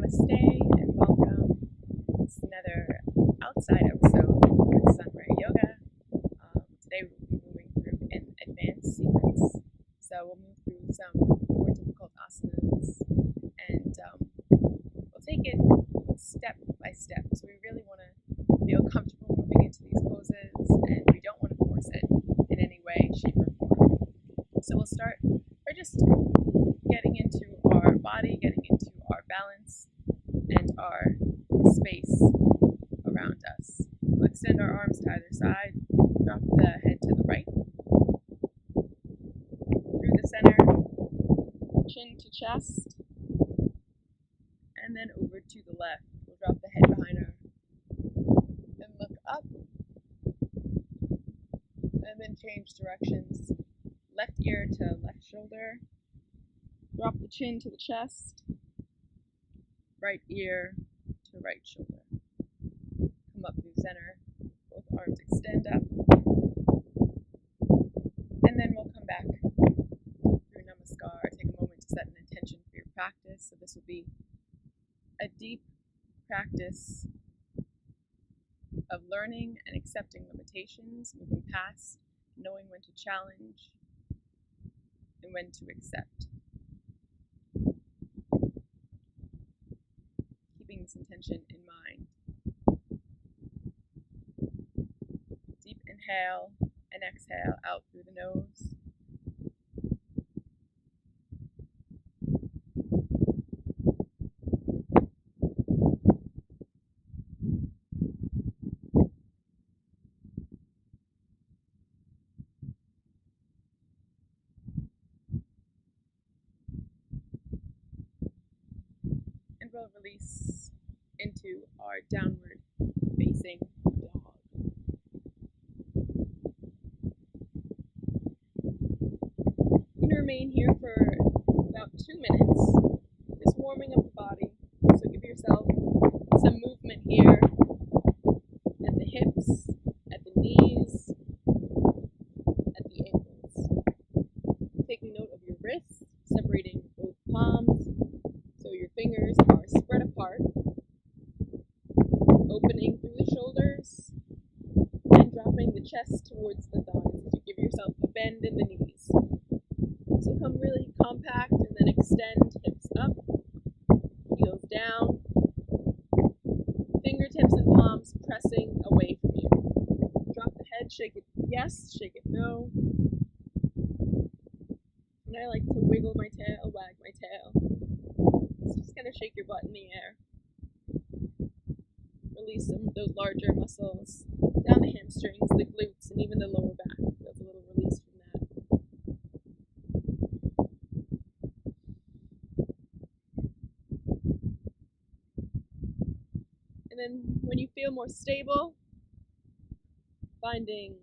Namaste and welcome. It's another outside episode with Sunray Yoga. Today we'll be moving through an advanced sequence. So we'll move through some more difficult asanas and we'll take it step by step. So we really want to feel comfortable moving into these poses and we don't want to force it in any way, shape, or form. So we'll start by just getting into our body, getting into our balance and our space around us. We'll extend our arms to either side, drop the head to the right, through the center, chin to chest, and then over to the left. We'll drop the head behind her and look up, and then change directions. Left ear to left shoulder, drop the chin to the chest, right ear to right shoulder. Come up through center, both arms extend up, and then we'll come back through Namaskar. Take a moment to set an intention for your practice. So this will be a deep practice of learning and accepting limitations, moving past, knowing when to challenge and when to accept. Keeping this intention in mind. Deep inhale and exhale out through the nose. And we'll release into our downward facing dog. You can remain here for about 2 minutes, just warming up the body. So give yourself some movement here at the hips, at the knees, at the ankles. Taking note of your wrists, separating both palms so your fingers are spread apart, opening through the shoulders, and dropping the chest towards the thighs as you give yourself a bend in the knees. So come really compact and then extend hips up, heels down, fingertips and palms pressing away from you. Drop the head, shake it yes, shake it no. And I like to wiggle my tail, wag my tail. So just gonna shake your butt in the air. Release some of those larger muscles down the hamstrings, the glutes, and even the lower back. Feels a little release from that. And then when you feel more stable, finding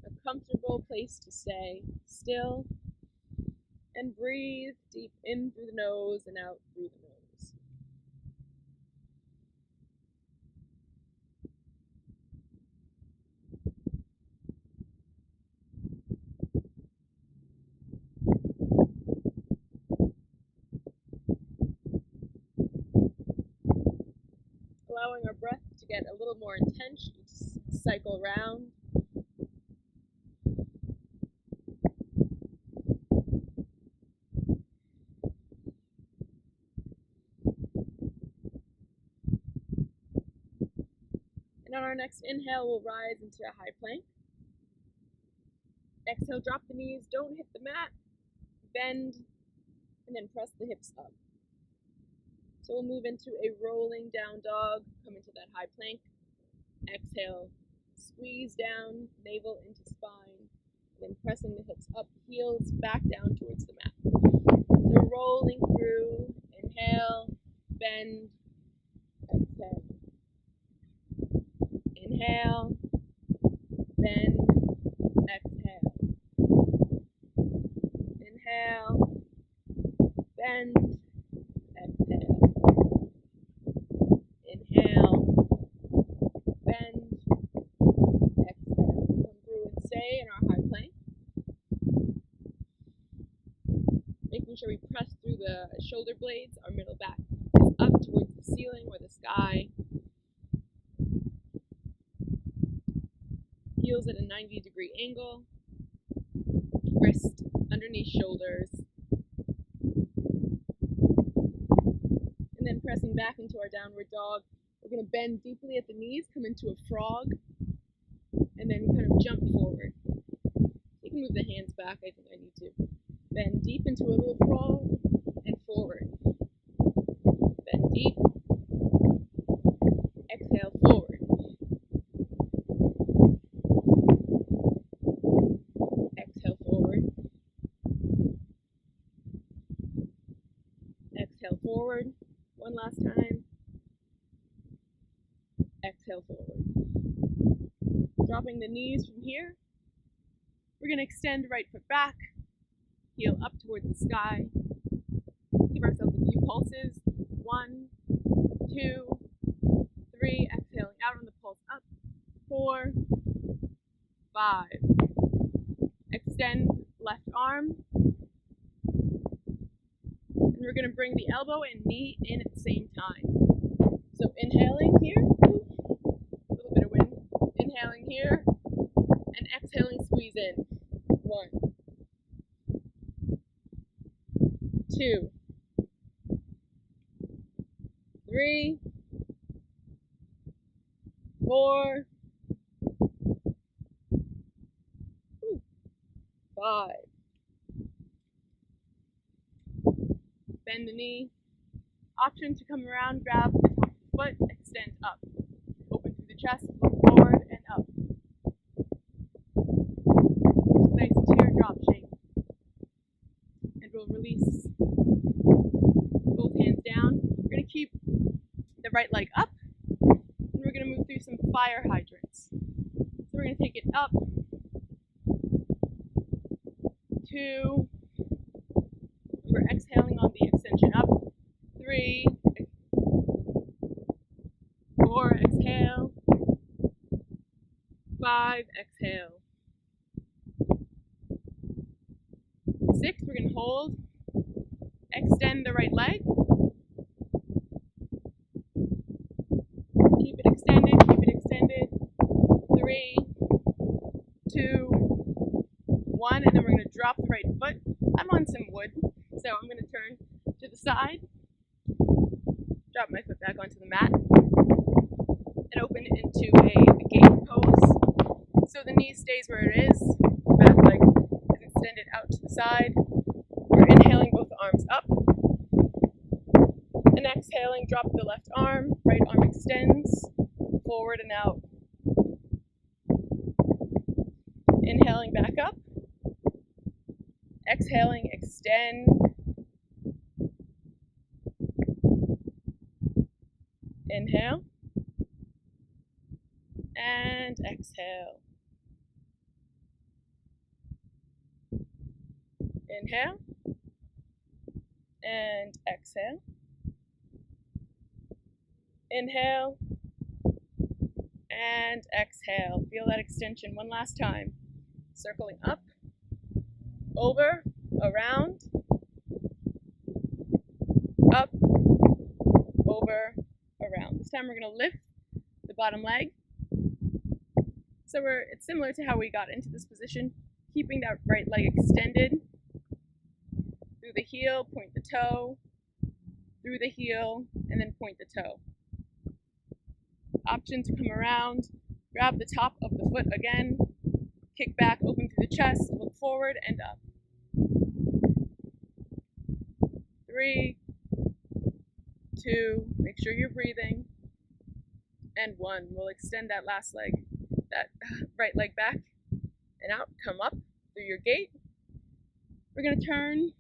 a comfortable place to stay still and breathe deep in through the nose and out through the nose. Allowing our breath to get a little more intense, just cycle around. And on our next inhale, we'll rise into a high plank. Exhale, drop the knees, don't hit the mat, bend, and then press the hips up. So we'll move into a rolling down dog, come into that high plank. Exhale, squeeze down, navel into spine, and then pressing the hips up, heels back down towards the mat. So rolling through, inhale, bend, exhale. Inhale, bend, exhale. Inhale, bend, exhale. Inhale, bend, exhale. Come through and stay in our high plank. making sure we press through the shoulder blades. Our middle back is up towards the ceiling or the sky. Heels at a 90-degree angle. Wrist underneath shoulders. And then pressing back into our downward dog. We're going to bend deeply at the knees, come into a frog, and then kind of jump forward. You can move the hands back, I think I need to. Bend deep into a little frog and forward. Bend deep. Exhale forward. Exhale forward. Exhale forward. One last time. Exhale forward. Dropping the knees from here. We're going to extend right foot back. Heel up towards the sky. Give ourselves a few pulses. 1, 2, 3. Exhaling out on the pulse up. 4, 5. Extend left arm. And we're going to bring the elbow and knee in at the same time. So inhaling here. A little bit of wind. Inhaling here. And exhaling, squeeze in. 1, 2, 3, 4, 5. Bend the knee. Option to come around, grab the top of the foot, extend up. Open through the chest, look forward and up. Nice teardrop shape. And we'll release both hands down. We're going to keep the right leg up. And we're going to move through some fire hydrants. So we're going to take it up. 2. We're exhaling on the extension up. 3. 4. Exhale. 5. Exhale. 6. We're going to hold. Extend the right leg. Keep it extended. Keep it extended. 3, 2, 1. And then we're going to drop the right foot. I'm on some wood, so I'm going to turn to the side. Drop my foot back onto the mat. And open into a gate pose. So the knee stays where it is. Back leg is extended out to the side. We're inhaling both arms up. And exhaling, drop the left arm. Right arm extends forward and out. Inhaling back up. Exhaling, extend. Inhale. And exhale. Inhale. And exhale. Inhale. And exhale. Feel that extension one last time. Circling up, over, around, up, over, around. This time we're going to lift the bottom leg. So it's similar to how we got into this position, keeping that right leg extended. Through the heel, point the toe, through the heel, and then point the toe. Option to come around, grab the top of the foot again, kick back, open through the chest, look forward and up. 3, 2, make sure you're breathing, and 1. We'll extend that last leg, that right leg back and out, come up through your gate. We're going to turn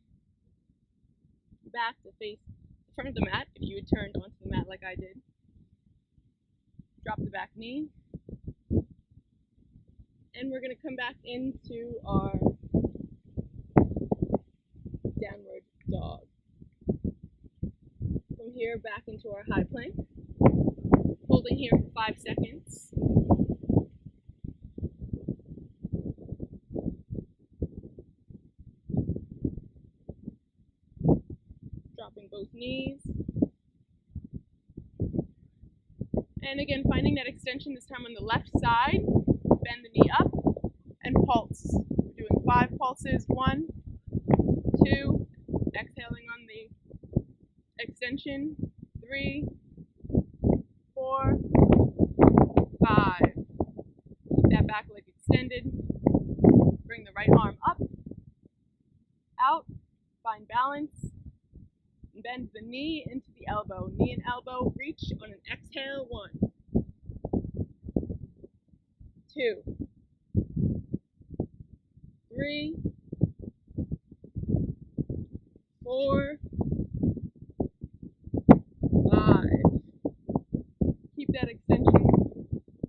back to face the front of the mat, if you had turned onto the mat like I did. Drop the back knee. And we're going to come back into our downward dog. From here, back into our high plank. Holding here for 5 seconds. both knees. And again, finding that extension this time on the left side. Bend the knee up and pulse. We're doing 5 pulses. 1, 2, exhaling on the extension. 3, 4, 5. Keep that back leg extended. Bring the right arm up, out, find balance. Bend the knee into the elbow. Knee and elbow reach on an exhale. 1, 2, 3, 4, 5. Keep that extension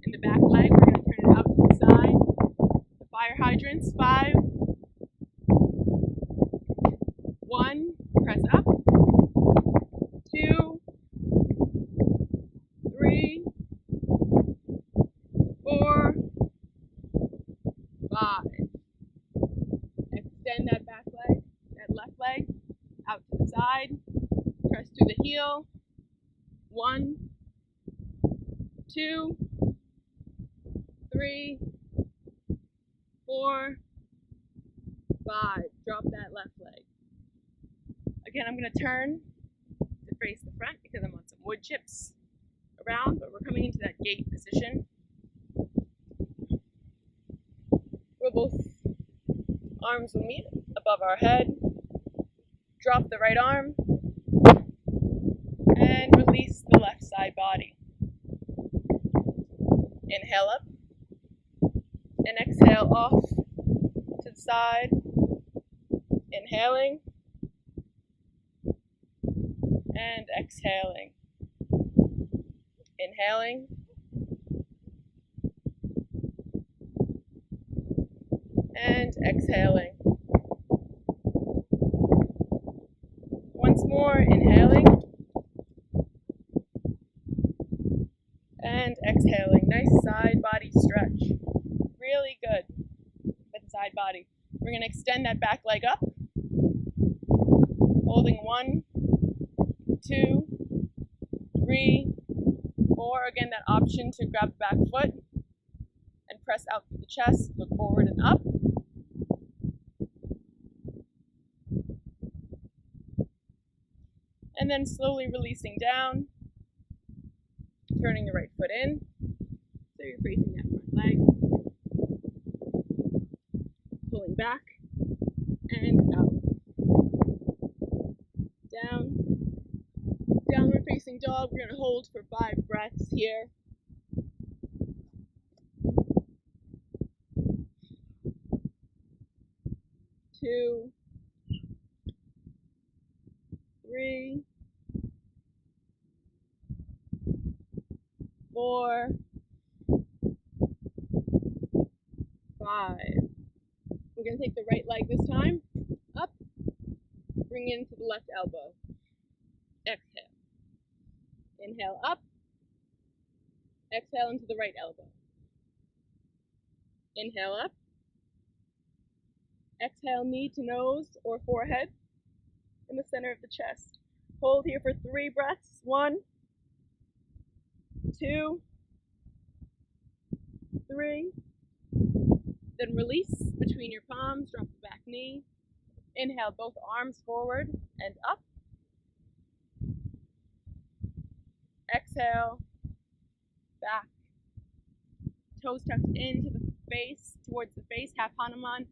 in the back leg. We're going to turn it out to the side. The fire hydrants. 5, 1, press up. 2, 3, 4, 5. Extend that back leg, that left leg, out to the side. Press through the heel. 1, 2, 3, 4, 5. Drop that left leg. Again, I'm going to turn to face the front because I'm on some wood chips around, but we're coming into that gate position where both arms will meet above our head. Drop the right arm and release the left side body. Inhale up and exhale off to the side. Inhaling and exhaling. Inhaling and exhaling. Once more, inhaling and exhaling. Nice side body stretch. Really good for the side body. We're going to extend that back leg up. Holding 1, 2, 3, 4. Again, that option to grab the back foot and press out through the chest. Look forward and up. And then slowly releasing down, turning the right foot in. So you're facing that front leg. Pulling back and out. Down. Downward facing dog. We're going to hold for 5 breaths here. 2, 3, 4, 5. We're going to take the right leg this time. Up. Bring into the left elbow. Exhale. Inhale up. Exhale into the right elbow. Inhale up. Exhale, knee to nose or forehead in the center of the chest. Hold here for 3 breaths. 1, 2, 3. Then release between your palms. Drop the back knee. Inhale, both arms forward and up. Exhale, back. Toes tucked into the face, towards the face, half Hanuman.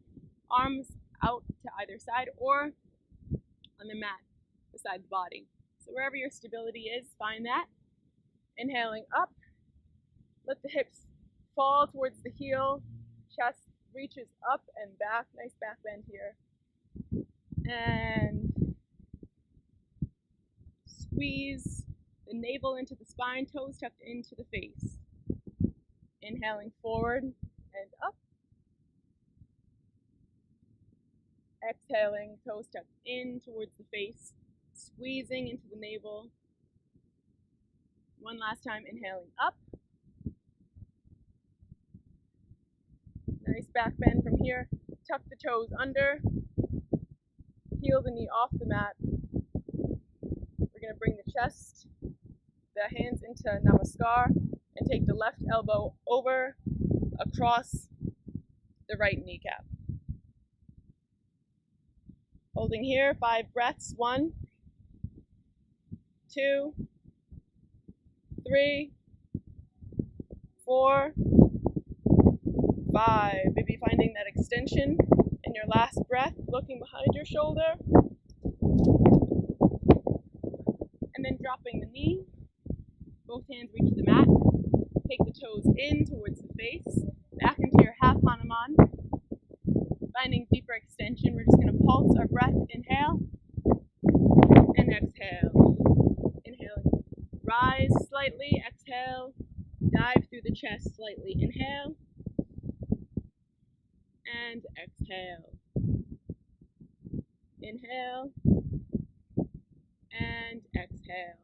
Arms out to either side or on the mat beside the body. So wherever your stability is, find that. Inhaling up. Let the hips fall towards the heel. Chest reaches up and back. Nice back bend here. And squeeze the navel into the spine, toes tucked into the face. Inhaling forward and up. Exhaling, toes tucked in towards the face, squeezing into the navel. One last time, inhaling up. Nice back bend from here. Tuck the toes under. Peel the knee off the mat. to bring the chest, the hands into Namaskar, and take the left elbow over across the right kneecap. Holding here, 5 breaths. 1, 2, 3, 4, 5. Maybe finding that extension in your last breath, looking behind your shoulder. And then dropping the knee. Both hands reach the mat. Take the toes in towards the face. Back into your half Hanuman. Finding deeper extension. We're just going to pulse our breath. Inhale and exhale. Inhale. Rise slightly. Exhale. Dive through the chest slightly. Inhale and exhale. Inhale and exhale.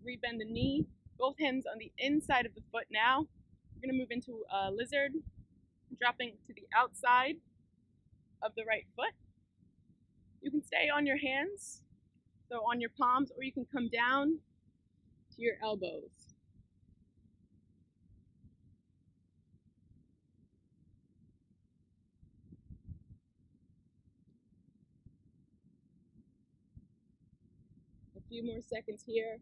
Rebend the knee. Both hands on the inside of the foot now. We're going to move into a lizard, dropping to the outside of the right foot. You can stay on your hands, so on your palms, or you can come down to your elbows. A few more seconds here.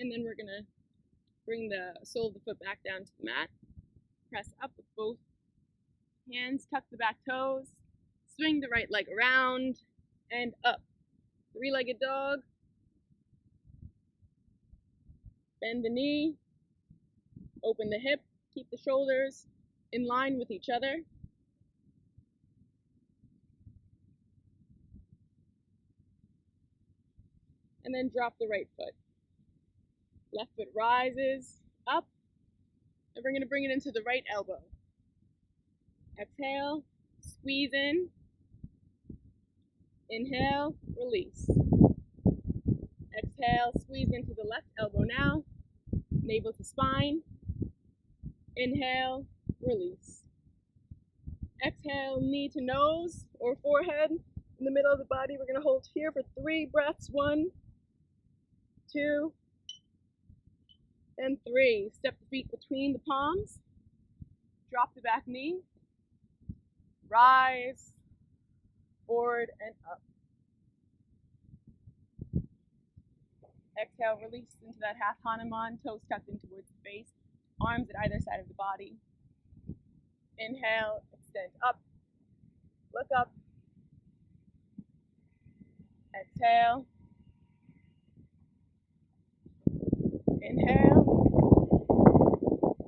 And then we're going to bring the sole of the foot back down to the mat. Press up with both hands, tuck the back toes, swing the right leg around and up. 3-legged dog. Bend the knee, open the hip, keep the shoulders in line with each other. And then drop the right foot. Left foot rises up, and we're going to bring it into the right elbow. Exhale, squeeze in. Inhale, release. Exhale, squeeze into the left elbow now. Navel to spine. Inhale, release. Exhale, knee to nose or forehead in the middle of the body. We're going to hold here for 3 breaths. 1, 2, and 3. Step the feet between the palms. Drop the back knee. Rise, forward, and up. Exhale, release into that half Hanuman, toes tucked in towards the face, arms at either side of the body. Inhale, extend up, look up. Exhale. Inhale.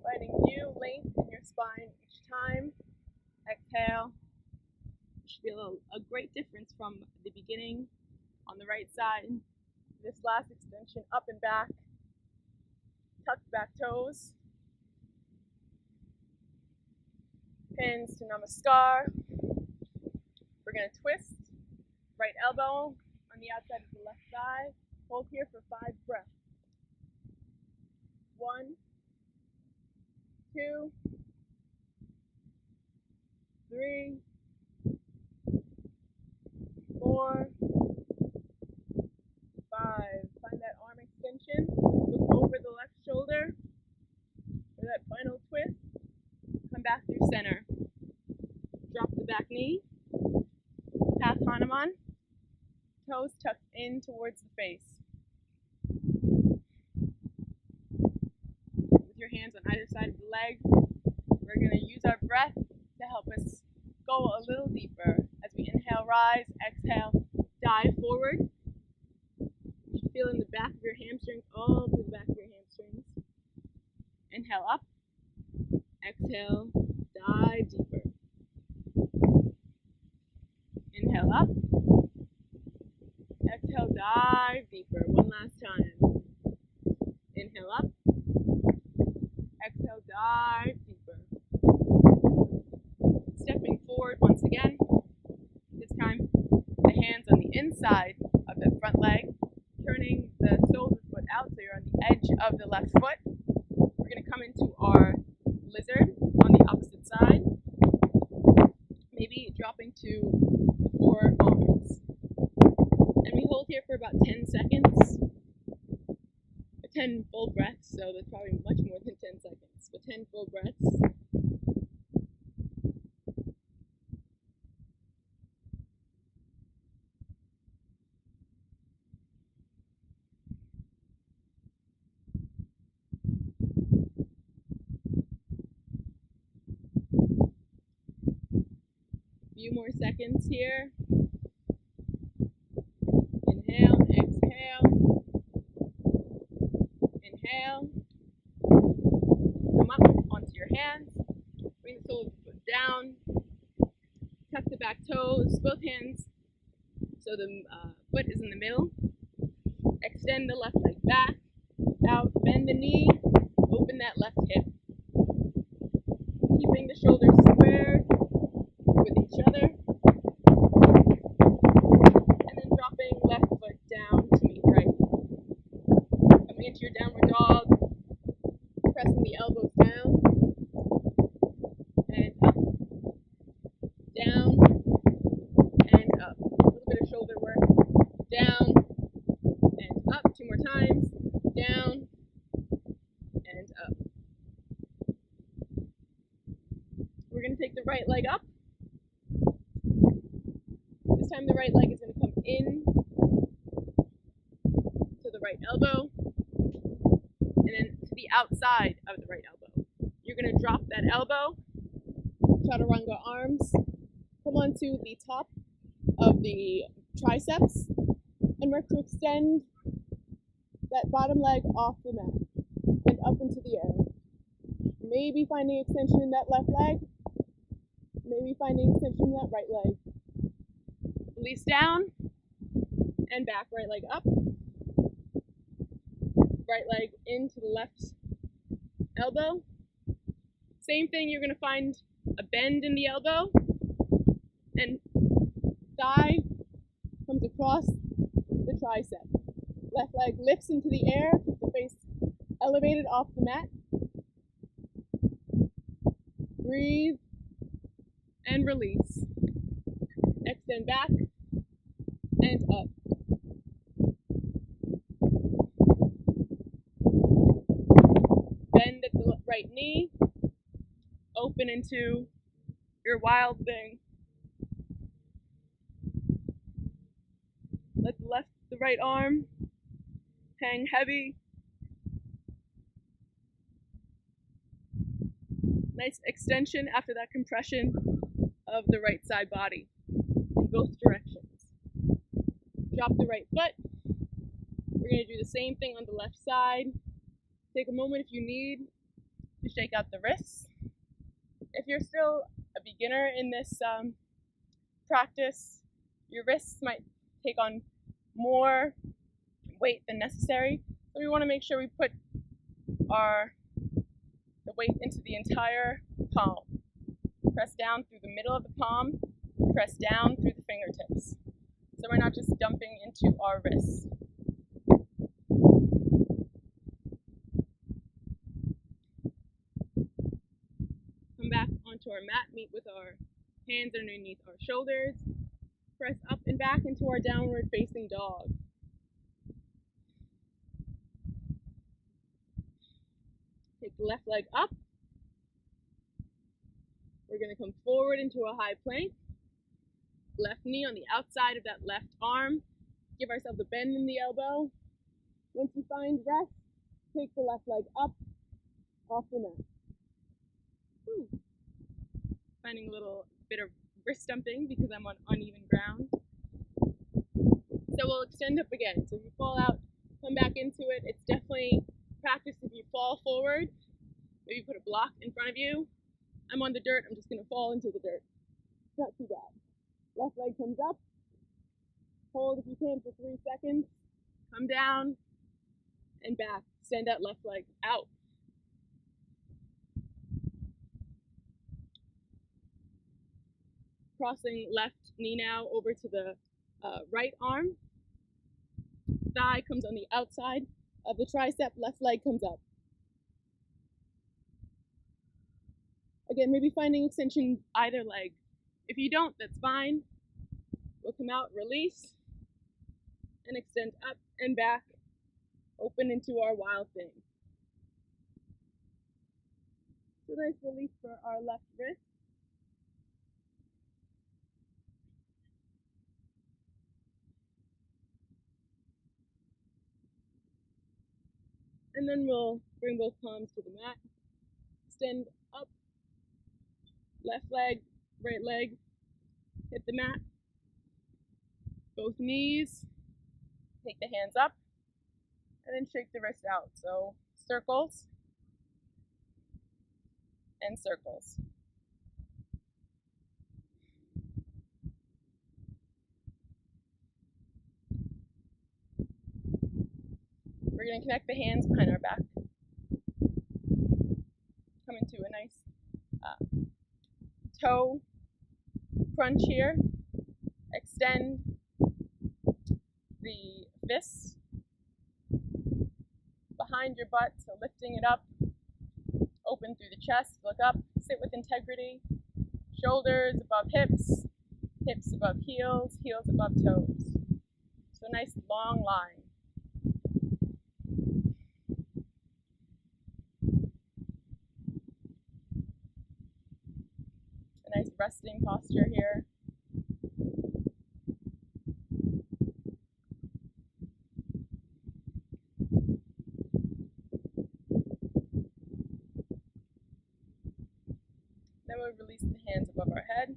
Finding new length in your spine each time. Exhale. You should feel a great difference from the beginning on the right side. This last extension up and back. Tuck the back toes. Hands to Namaskar. We're going to twist. Right elbow on the outside of the left thigh. Hold here for 5 breaths. 1, 2, 3, 4, 5. Find that arm extension. Look over the left shoulder for that final twist. Come back through center. Drop the back knee. Half Hanuman. Toes tucked in towards the face. With your hands on either side of the leg, we're going to use our breath to help us go a little deeper. As we inhale, rise, exhale, dive forward. You should feel in the back of your hamstrings, all through the back of your hamstrings. Inhale up, exhale, dive deeper. Inhale up, exhale, dive deeper. One last time. Inhale up, exhale, dive deeper. Stepping forward once again. This time, the hands on the inside of the front leg, turning the sole of the foot out so you're on the edge of the left foot. We're going to come into our lizard on the opposite side, maybe dropping to the forearms. And we hold here for about 10 seconds, 10 full breaths, so that's probably much more than 10 seconds, but 10 full breaths. Few more seconds here. Inhale, exhale. Inhale. Come up onto your hands. Bring the sole of the foot down. Tuck the back toes, both hands, so the foot is in the middle. Extend the left leg back, out, bend the knee, open that left hip. Keeping the shoulders squared with each other. And then dropping left foot down to meet right. Coming into your downward dog, pressing the elbows down. And up. Down. And up. A little bit of shoulder work. Down. And up. 2 more times. Down. And up. We're going to take the right leg up. This time the right leg is going to come in to the right elbow and then to the outside of the right elbow. You're going to drop that elbow, chaturanga arms, come onto the top of the triceps and work to extend that bottom leg off the mat and up into the air. Maybe finding extension in that left leg, maybe finding extension in that right leg. Release down and back, right leg up, right leg into the left elbow. Same thing, you're going to find a bend in the elbow and thigh comes across the tricep. Left leg lifts into the air, keep the face elevated off the mat. Breathe and release. Extend back and up. Bend at the right knee. Open into your wild thing. Let the right arm hang heavy. Nice extension after that compression of the right side body in both directions. Drop the right foot. We're going to do the same thing on the left side. Take a moment if you need to shake out the wrists. If you're still a beginner in this practice, your wrists might take on more weight than necessary. So we want to make sure we put the weight into the entire palm. Press down through the middle of the palm, press down through the fingertips. So we're not just dumping into our wrists. Come back onto our mat, meet with our hands underneath our shoulders. Press up and back into our downward facing dog. Take the left leg up. We're going to come forward into a high plank. Left knee on the outside of that left arm. Give ourselves a bend in the elbow. Once you find rest, take the left leg up off the mat. Finding a little bit of wrist dumping because I'm on uneven ground. So we'll extend up again. So if you fall out, come back into it. It's definitely practice if you fall forward. Maybe put a block in front of you. I'm on the dirt. I'm just going to fall into the dirt. Not too bad. Left leg comes up. Hold if you can for 3 seconds. Come down and back. Send that left leg out. Crossing left knee now over to the right arm. Thigh comes on the outside of the tricep. Left leg comes up. Again, maybe finding extension either leg. If you don't, that's fine. We'll come out, release, and extend up and back, open into our wild thing. So nice release for our left wrist. And then we'll bring both palms to the mat. Extend up, left leg, right leg, hit the mat. Both knees, take the hands up, and then shake the wrist out. So circles and circles. We're going to connect the hands behind our back. Come into a nice toe crunch here. Extend the fists behind your butt, so lifting it up. Open through the chest, look up, sit with integrity. Shoulders above hips, hips above heels, heels above toes. So a nice long line. A nice resting posture here. Then we'll release the hands above our head.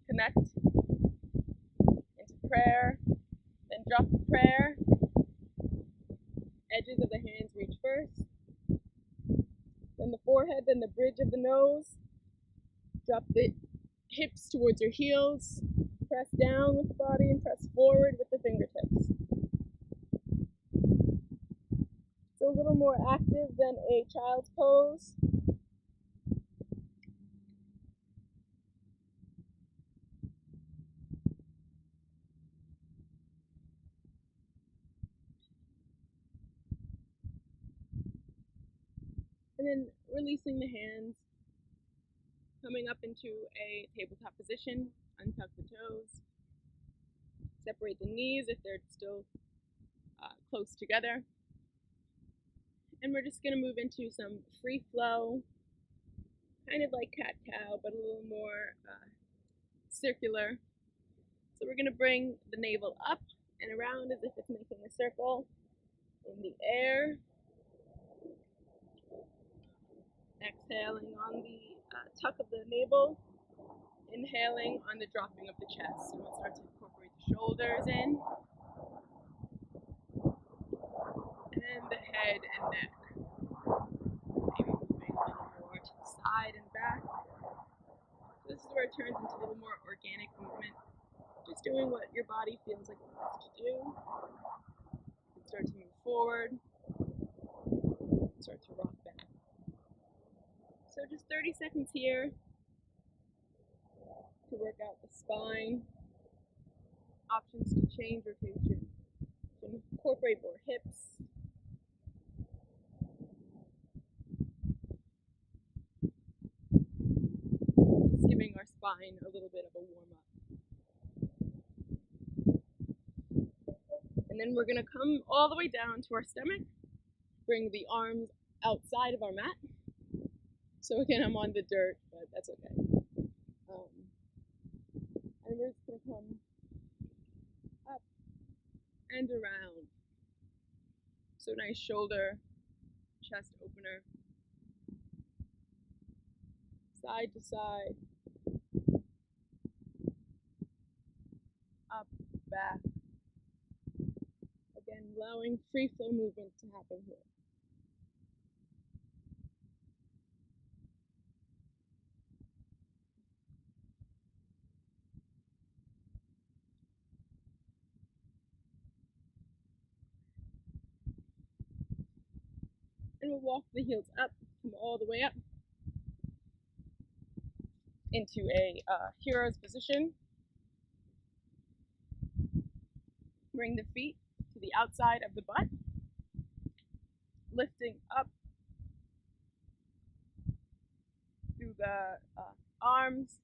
Connect into prayer. Then drop the prayer. Edges of the hands reach first. Then the forehead, then the bridge of the nose. Drop the hips towards your heels. Press down with the body and press forward with the fingertips. So a little more active than a child's pose. And then releasing the hands, coming up into a tabletop position, untuck the toes, separate the knees if they're still close together. And we're just gonna move into some free flow, kind of like cat-cow, but a little more circular. So we're gonna bring the navel up and around as if it's making a circle in the air. Exhaling on the tuck of the navel, inhaling on the dropping of the chest. And we'll start to incorporate the shoulders in, and the head and neck. Maybe moving a little more to the side and back. So this is where it turns into a little more organic movement. Just doing what your body feels like it wants to do. You can start to move forward, start to rock back. So just 30 seconds here to work out the spine. Options to change rotation. To incorporate more hips. Just giving our spine a little bit of a warm up. And then we're going to come all the way down to our stomach. Bring the arms outside of our mat. So again, I'm on the dirt, but that's okay. And we're just going to come up and around. So nice shoulder, chest opener. Side to side. Up, back. Again, allowing free flow movement to happen here. And we'll walk the heels up, come all the way up into a hero's position. Bring the feet to the outside of the butt, lifting up the arms,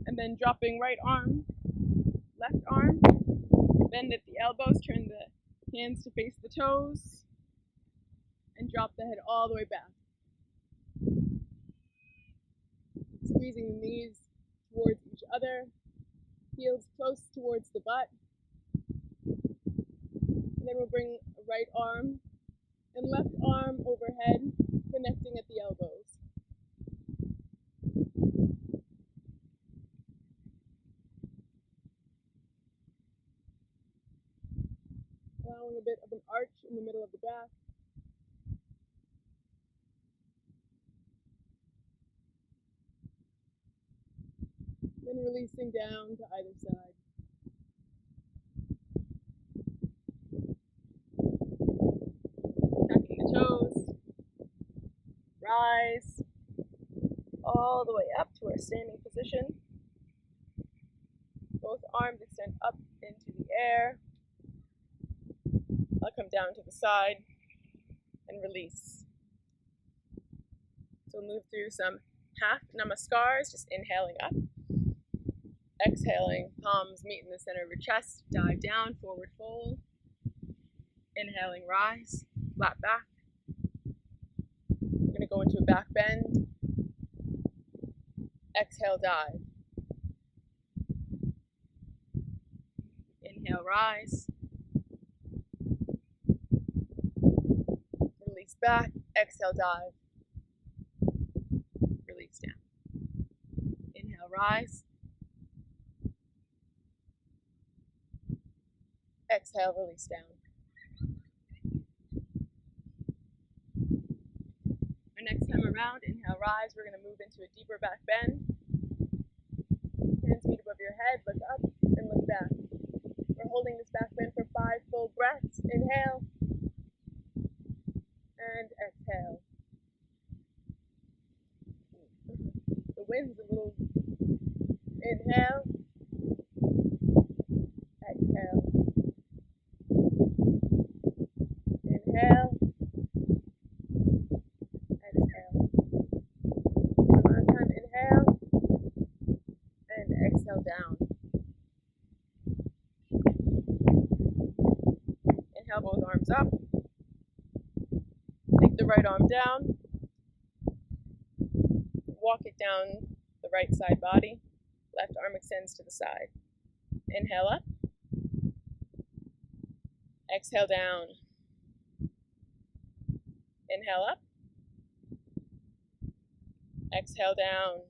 and then dropping right arm, left arm, bend at the elbows, turn the hands to face the toes, and drop the head all the way back. Squeezing the knees towards each other, heels close towards the butt. And then we'll bring right arm and left arm overhead, connecting at the elbows. Allowing a bit of an arch in the middle of the back. Then releasing down to either side. Tucking the toes. Rise all the way up to our standing position. Both arms extend up into the air. I'll come down to the side and release. So we'll move through some half namaskars, just inhaling up. Exhaling, palms meet in the center of your chest, dive down, forward fold. Inhaling, rise, flat back. We're going to go into a back bend. Exhale, dive. Inhale, rise. Release back, exhale, dive. Release down. Inhale, rise. Exhale, release down. Our next time around, inhale, rise. We're going to move into a deeper back bend. Hands meet above your head, look up and look back. We're holding this back bend for 5 full breaths. Inhale and exhale. The wind's a little. Inhale, exhale. Inhale, exhale. One last time, inhale, and exhale down. Inhale, both arms up. Take the right arm down. Walk it down the right side body. Left arm extends to the side. Inhale up. Exhale down. Inhale up. Exhale down.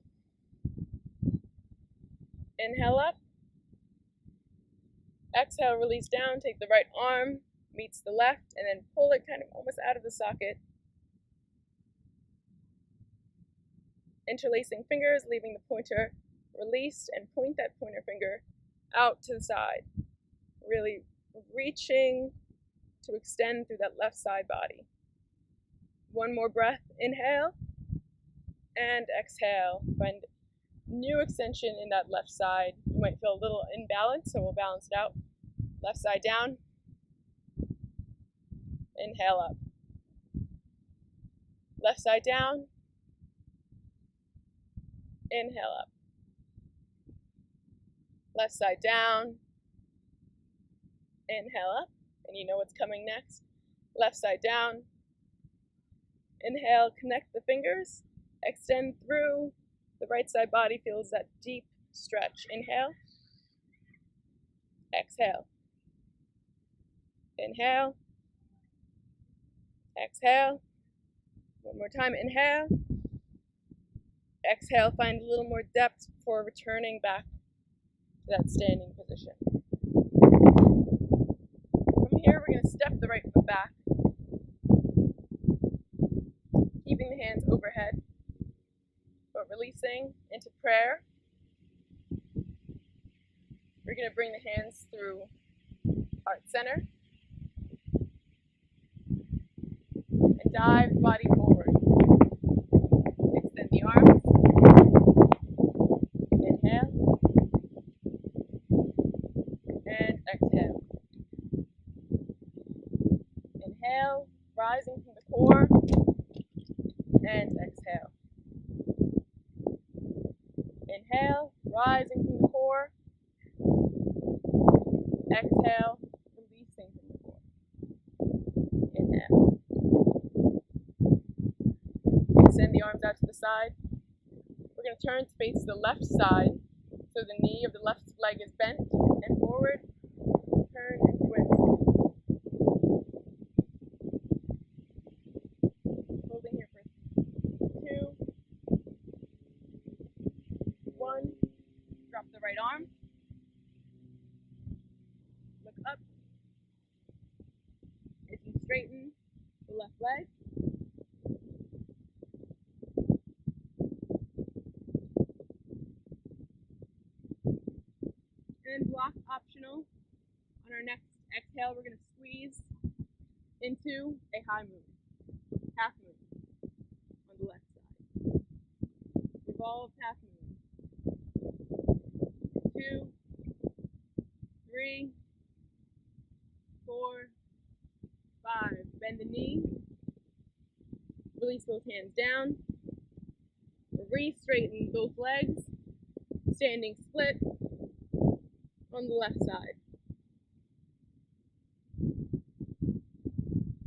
Inhale up. Exhale, release down. Take the right arm, meets the left, and then pull it kind of almost out of the socket. Interlacing fingers, leaving the pointer released, and point that pointer finger out to the side. Really reaching to extend through that left side body. One more breath. Inhale and exhale. Find new extension in that left side. You might feel a little imbalanced, so we'll balance it out. Left side down. Inhale up. Left side down. Inhale up. Left side down. Inhale up. And you know what's coming next. Left side down. Inhale, connect the fingers. Extend through. The right side body feels that deep stretch. Inhale. Exhale. Inhale. Exhale. One more time. Inhale. Exhale. Find a little more depth before returning back to that standing position. From here, we're going to step the right foot back. Keeping the hands overhead, but releasing into prayer. We're going to bring the hands through heart center and dive the body forward. Extend the arms. Inhale and exhale. Inhale, rising from the core, and exhale. rising from the core. Exhale, releasing from the core. Inhale. Extend the arms out to the side. We're going to turn to face the left side. So the knee of the left leg is bent and forward. Turn and twist. Holding here for 2, 1. Drop the right arm. Look up. As you straighten the left leg. And then block optional. On our next exhale, we're going to squeeze into a high moon, half moon on the left side. Revolve half moon. 2, 3, 4, 5. Bend the knee. Release both hands down. Re-straighten both legs. Standing split on the left side.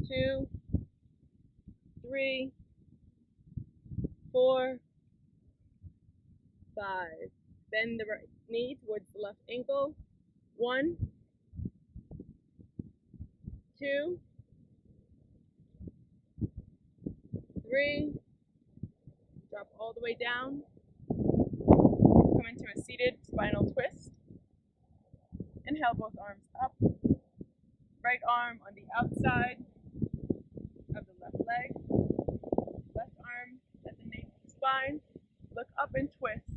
2, 3, 4, 5. Bend the right knee towards the left ankle. 1, 2, 3. Drop all the way down. Come into a seated spinal twist. Inhale both arms up. Right arm on the outside of the left leg. Left arm at the nape of the spine. Look up and twist.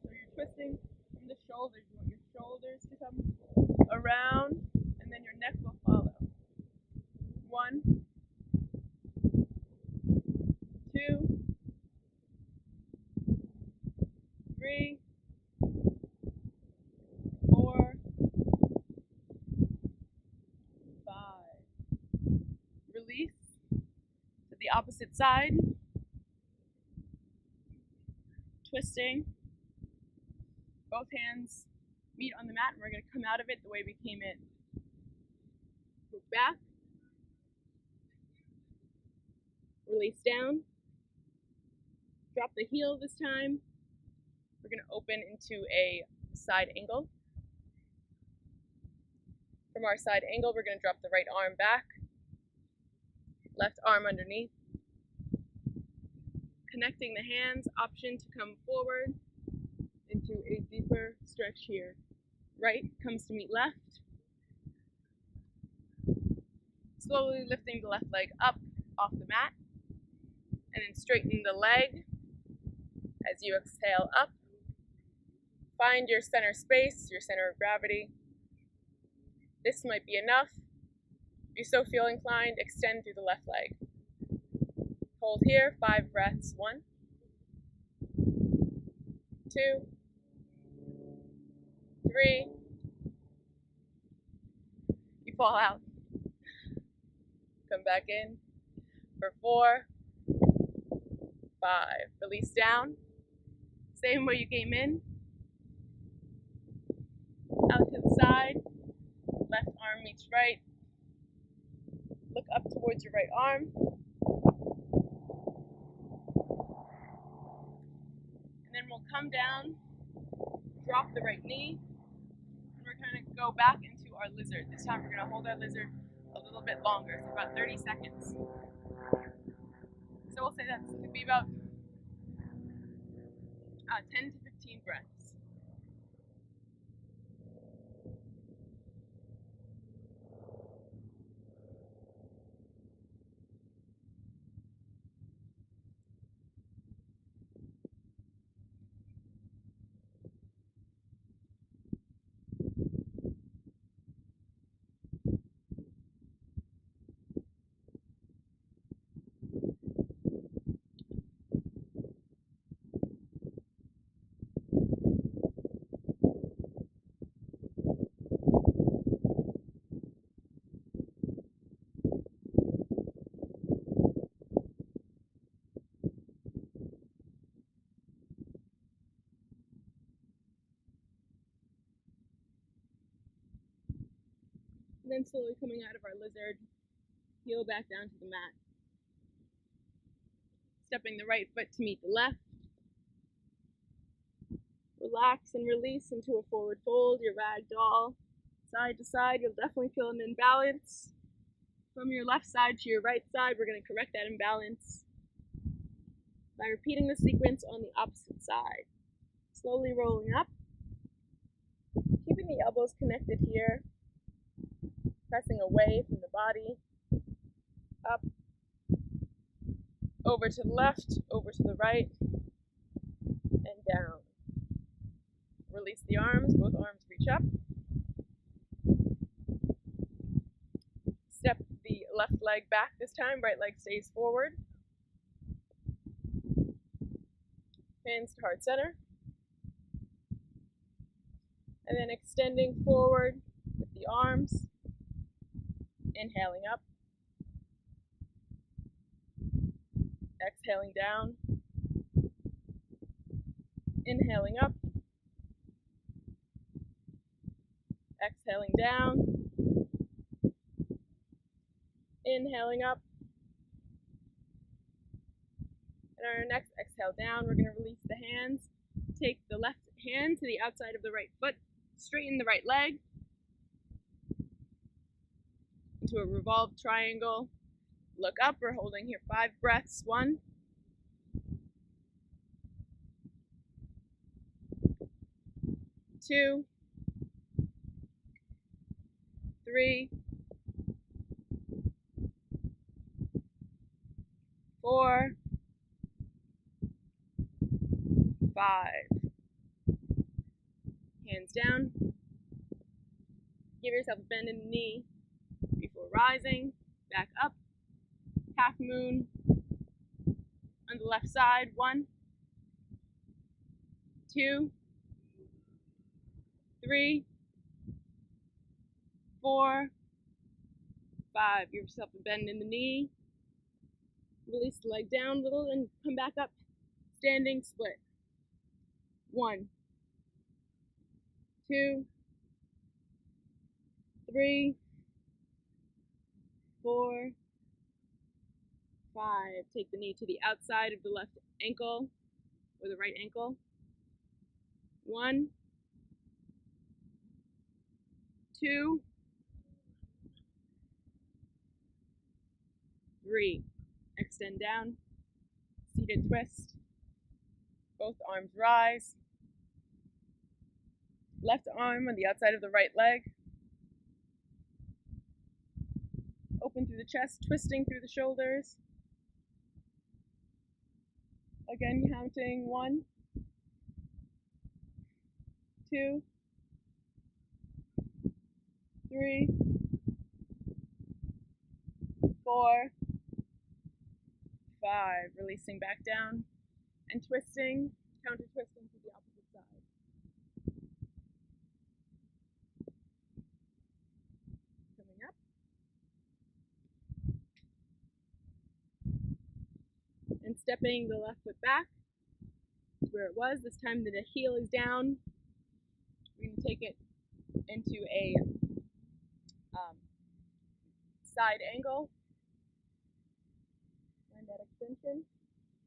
So you're twisting from the shoulders. You want your shoulders to come around, and then your neck will follow. 1, 2, 3, 4, 5. Release to the opposite side. Twisting. Both hands meet on the mat, and we're going to come out of it the way we came in. Look back. Release down. Drop the heel this time. We're going to open into a side angle. From our side angle, we're going to drop the right arm back. Left arm underneath. Connecting the hands, option to come forward into a deeper stretch here. Right comes to meet left. Slowly lifting the left leg up off the mat. And then straighten the leg as you exhale up. Find your center space, your center of gravity. This might be enough. If you so feel inclined, extend through the left leg. Hold here, 5 breaths. 1, 2, 3. You fall out. Come back in for 4, 5. Release down. Same way you came in. Out to the side. Left arm meets right. Look up towards your right arm. And then we'll come down, drop the right knee, and we're going to go back into our lizard. This time we're going to hold our lizard a little bit longer, so about 30 seconds. So we'll say that's going to be about 10 to 15 breaths. And then slowly coming out of our lizard, heel back down to the mat. Stepping the right foot to meet the left. Relax and release into a forward fold, your ragdoll. Side to side, you'll definitely feel an imbalance. From your left side to your right side, we're going to correct that imbalance by repeating the sequence on the opposite side. Slowly rolling up, keeping the elbows connected here, pressing away from the body, up, over to the left, over to the right, and down. Release the arms, both arms reach up. Step the left leg back this time, right leg stays forward. Hands to heart center. And then extending forward with the arms, inhaling up, exhaling down, inhaling up, exhaling down, inhaling up, and on our next exhale down, we're going to release the hands, take the left hand to the outside of the right foot, straighten the right leg into a revolved triangle, look up, we're holding here 5 breaths, 1, 2, 3, 4, 5. Hands down. Give yourself a bend in the knee before rising. Back up. Half moon on the left side. 1, 2, 3, 4, 5. Give yourself a bend in the knee. Release the leg down a little and come back up. Standing split. 1, 2, 3, 4, 5. Take the knee to the outside of the left ankle or the right ankle. 1, 2, 3. Extend down. Seated twist. Both arms rise. Left arm on the outside of the right leg. Open through the chest, twisting through the shoulders. Again, counting 1, 2, 3, 4, 5. Releasing back down and twisting, counter twisting to the opposite side. Coming up. And stepping the left foot back to where it was. This time the heel is down. We're going to take it into a side angle. Find that extension.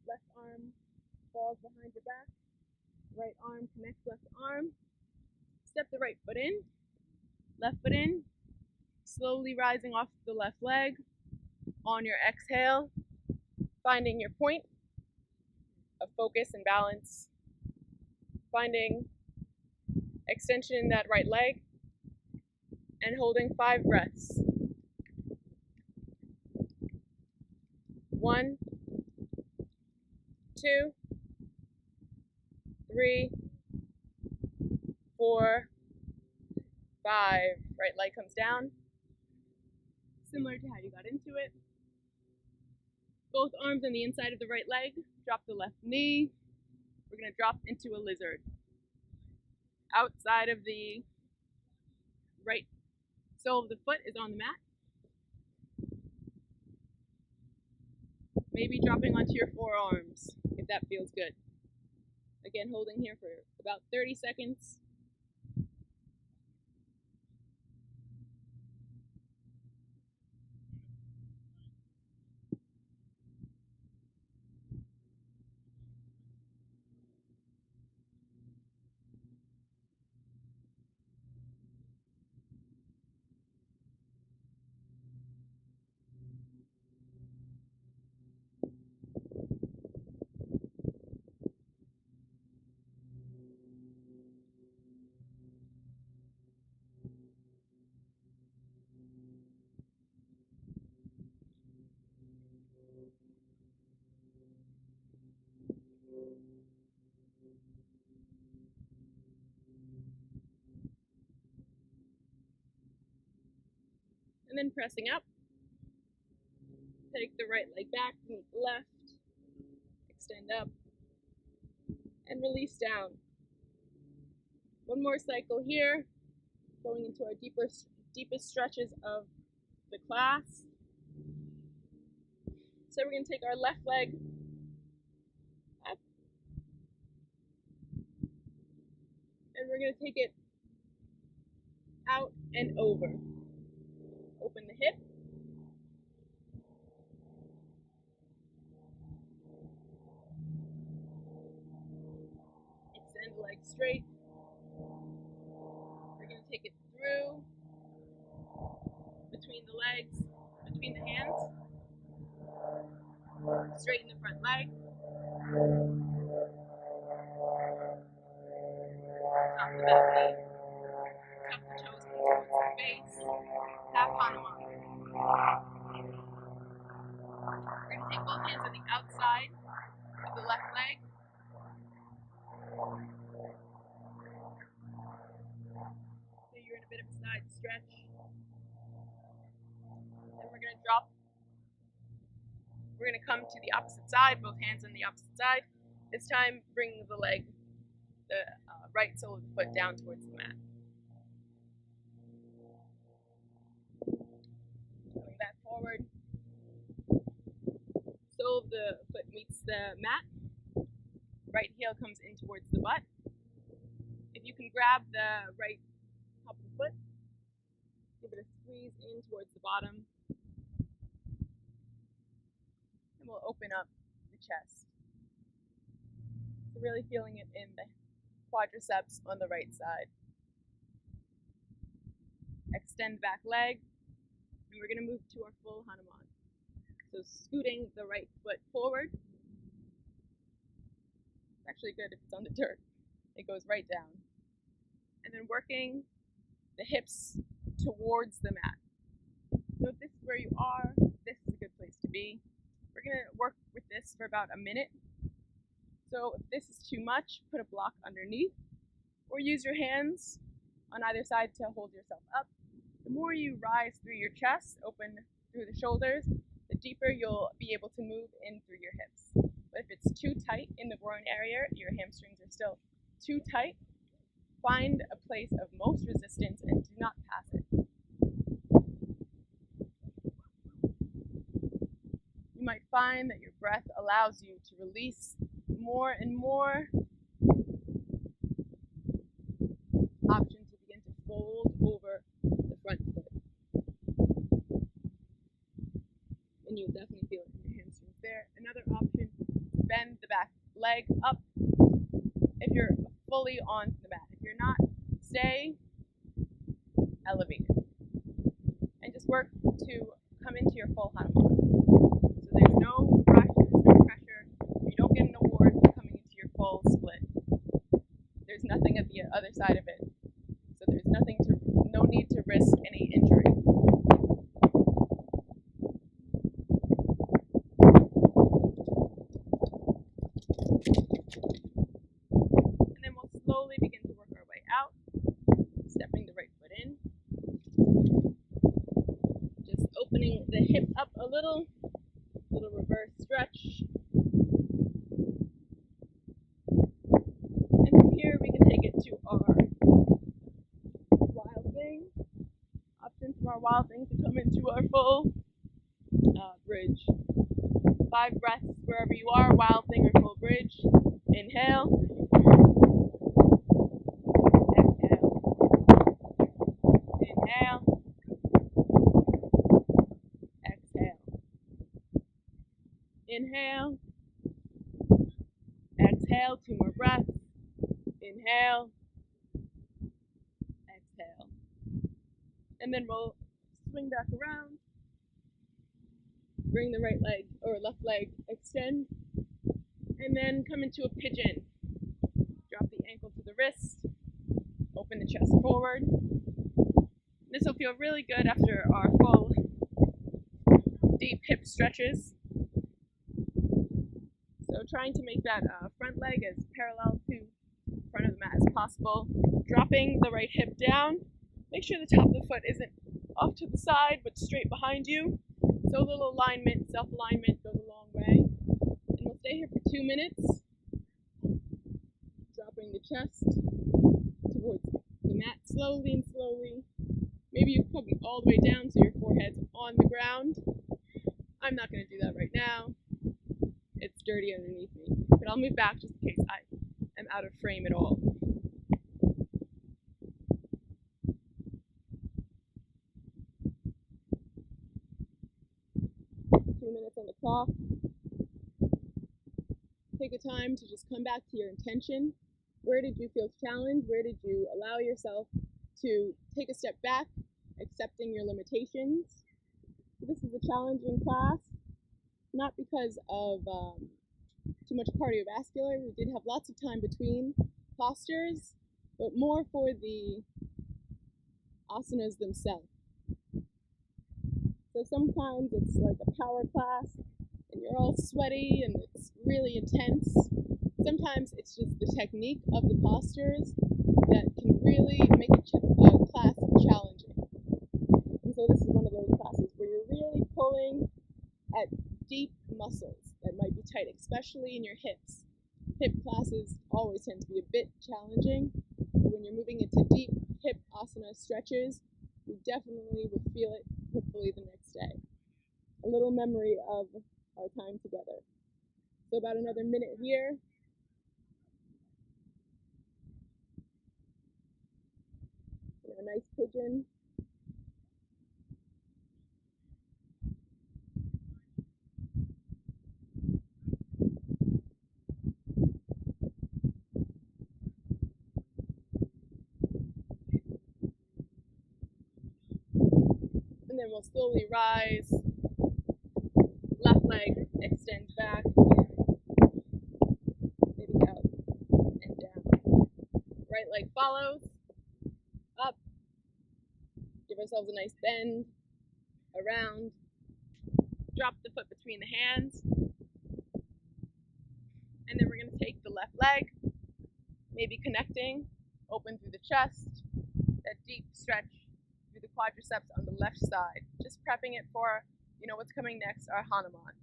Left arm falls behind your back. Right arm connects left arm. Step the right foot in. Left foot in. Slowly rising off the left leg. On your exhale, finding your point of focus and balance. Finding extension in that right leg. And holding 5 breaths. 1, 2, 3, 4, 5. Right leg comes down. Similar to how you got into it. Both arms on the inside of the right leg. Drop the left knee. We're going to drop into a lizard. Outside of the right sole of the foot is on the mat. Maybe dropping onto your forearms if that feels good. Again, holding here for about 30 seconds. And then pressing up. Take the right leg back, meet the left, extend up, and release down. One more cycle here, going into our deepest stretches of the class. So we're going to take our left leg up, and we're going to take it out and over. Open the hip. Extend the leg straight. We're going to take it through, between the legs, between the hands. Straighten the front leg. Top the back knee. Tuck the toes in towards the face. Half Hanuman. We're going to take both hands on the outside of the left leg. So you're in a bit of a side stretch. Then we're going to drop. We're going to come to the opposite side, both hands on the opposite side. This time, bring the leg, the right sole of the foot down towards the mat. Going back forward. Sole of the foot meets the mat. Right heel comes in towards the butt. If you can grab the right top of the foot, give it a squeeze in towards the bottom. And we'll open up the chest. So really feeling it in the quadriceps on the right side. Extend back leg, and we're going to move to our full Hanuman. So scooting the right foot forward. It's actually good if it's on the dirt. It goes right down. And then working the hips towards the mat. So if this is where you are, this is a good place to be. We're going to work with this for about a minute. So if this is too much, put a block underneath, or use your hands on either side to hold yourself up. The more you rise through your chest, open through the shoulders, the deeper you'll be able to move in through your hips. But if it's too tight in the groin area, your hamstrings are still too tight, find a place of most resistance and do not pass it. You might find that your breath allows you to release more and more. Option to begin to fold over the front foot. And you'll definitely feel it in your hamstrings there. Another option, bend the back leg up if you're fully on the mat. If you're not, stay elevated. And just work to come into your full Hanuman. So there's no rush, there's no pressure. You don't get an award for coming into your full split. There's nothing at the other side of it. So there's no need to risk any injury. And then we'll slowly begin to work our way out, stepping the right foot in. Just opening the hip up a little reverse stretch. And from here we can take it to our wild thing. Option from our wild thing to come into our full bridge. 5 breaths wherever you are, wild thing or full bridge. Inhale. Exhale. Inhale. Exhale. Inhale. Exhale. 2 more breaths. Inhale. Exhale. And then we'll swing back around. Bring the right leg or left leg, extend, and then come into a pigeon. Drop the ankle to the wrist, open the chest forward. This will feel really good after our full deep hip stretches. So trying to make that front leg as parallel to the front of the mat as possible. Dropping the right hip down. Make sure the top of the foot isn't off to the side but straight behind you. So a little alignment, self-alignment goes a long way. And we'll stay here for 2 minutes, dropping the chest towards the mat slowly and slowly. Maybe you come all the way down so your forehead's on the ground. I'm not going to do that right now. It's dirty underneath me. But I'll move back just in case I am out of frame at all. 2 minutes on the clock. Take a time to just come back to your intention. Where did you feel challenged? Where did you allow yourself to take a step back, accepting your limitations? This is a challenging class, not because of too much cardiovascular. We did have lots of time between postures, but more for the asanas themselves. So sometimes it's like a power class and you're all sweaty and it's really intense. Sometimes it's just the technique of the postures that can really make a class challenging. And so this is one of those classes where you're really pulling at deep muscles that might be tight, especially in your hips. Hip classes always tend to be a bit challenging, but when you're moving into deep hip asana stretches, you definitely will feel it, hopefully the next day. A little memory of our time together. So about another minute here. A nice pigeon. And then we'll slowly rise. Left leg extends back. Maybe out and down. Right leg follows. Up. Give ourselves a nice bend. Around. Drop the foot between the hands. And then we're going to take the left leg. Maybe connecting. Open through the chest. That deep stretch through the quadriceps on the left side. Just prepping it for, what's coming next, our Hanuman.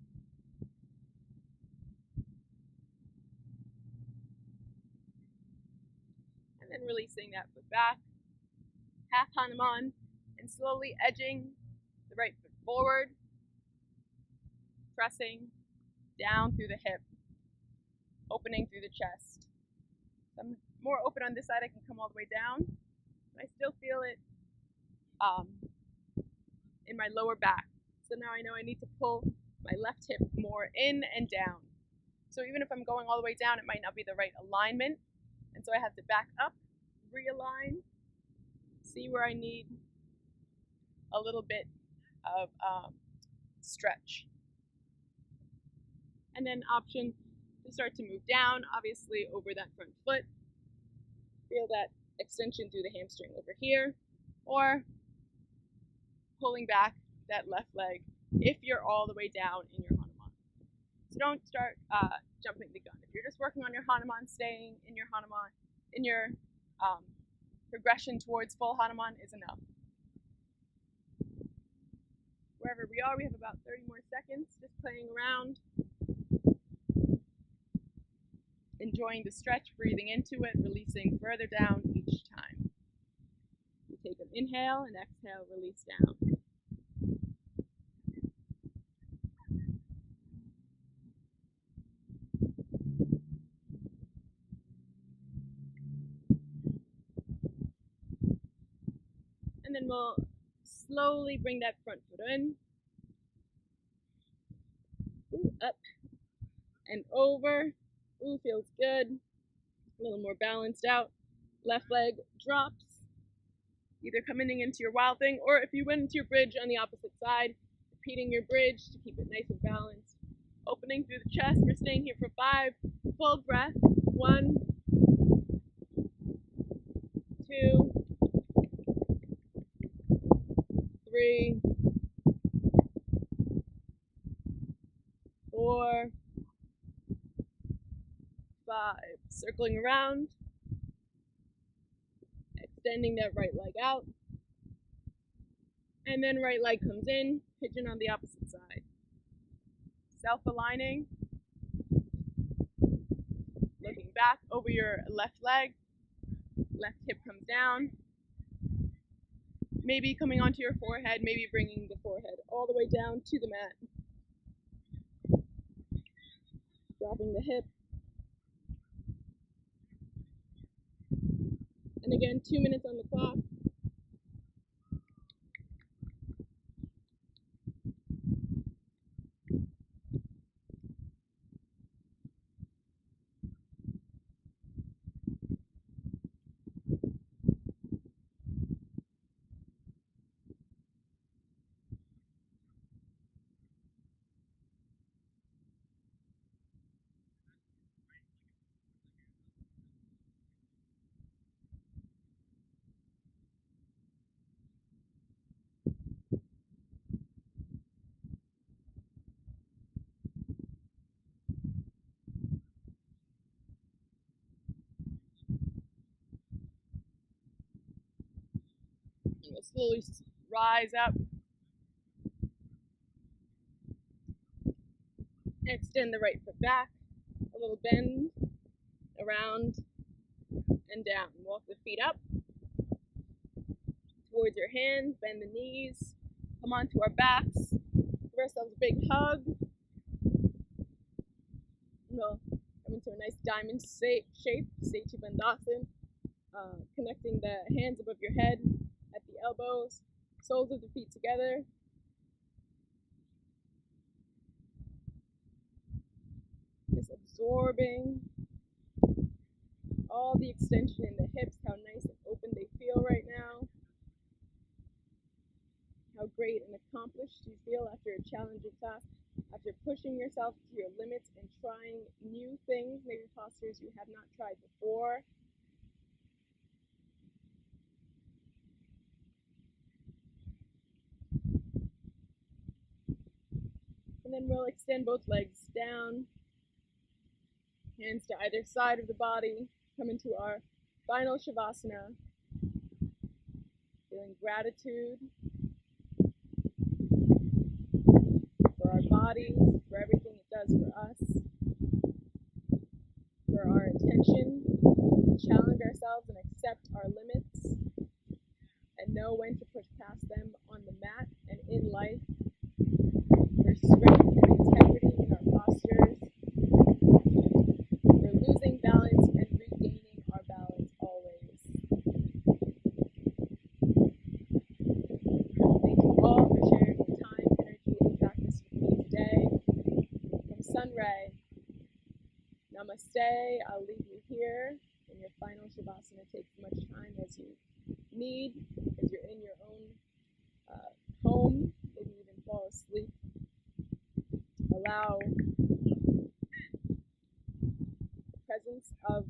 And then releasing that foot back. Half Hanuman. And slowly edging the right foot forward. Pressing down through the hip. Opening through the chest. So I'm more open on this side. I can come all the way down. But I still feel it in my lower back. So now I know I need to pull my left hip more in and down. So even if I'm going all the way down, it might not be the right alignment. And so I have to back up, realign, see where I need a little bit of stretch. And then option to start to move down, obviously over that front foot. Feel that extension through the hamstring over here, or pulling back that left leg if you're all the way down in your Hanuman. So don't start jumping the gun. If you're just working on your Hanuman, staying in your Hanuman, in your progression towards full Hanuman is enough. Wherever we are, we have about 30 more seconds, just playing around. Enjoying the stretch, breathing into it, releasing further down each time. You take an inhale and exhale, release down. And then we'll slowly bring that front foot in. Ooh, up and over. Ooh, feels good. A little more balanced out. Left leg drops. Either coming into your wild thing, or if you went into your bridge on the opposite side, repeating your bridge to keep it nice and balanced. Opening through the chest. We're staying here for 5 full breaths. 1, 2, 3, 4, 5. Circling around. Extending that right leg out. And then right leg comes in, pigeon on the opposite side. Self-aligning, looking back over your left leg, left hip comes down, maybe coming onto your forehead, maybe bringing the forehead all the way down to the mat. Dropping the hip. And again, 2 minutes on the clock. And we'll slowly rise up. Extend the right foot back. A little bend around and down. Walk the feet up towards your hands. Bend the knees. Come onto our backs. Give ourselves a big hug. We'll come into a nice diamond shape, Sechi Bandhasan. Connecting the hands above your head at the elbows, soles of the feet together. Just absorbing all the extension in the hips, how nice and open they feel right now. How great and accomplished you feel after a challenging task, after pushing yourself to your limits and trying new things, maybe postures you have not tried before. And then we'll extend both legs down, hands to either side of the body, come into our final Shavasana, feeling gratitude for our bodies, for everything it does for us, for our attention, challenge ourselves and accept our limits, and know when to push past them on the mat and in life, for strength and integrity in our postures, for losing balance and regaining our balance always. Thank you all for sharing your time, energy, and practice with me today. From Sunray, namaste. I'll leave you here in your final Shavasana. Take as much time as you need, as you're in your own home, maybe even fall asleep. Allow the presence of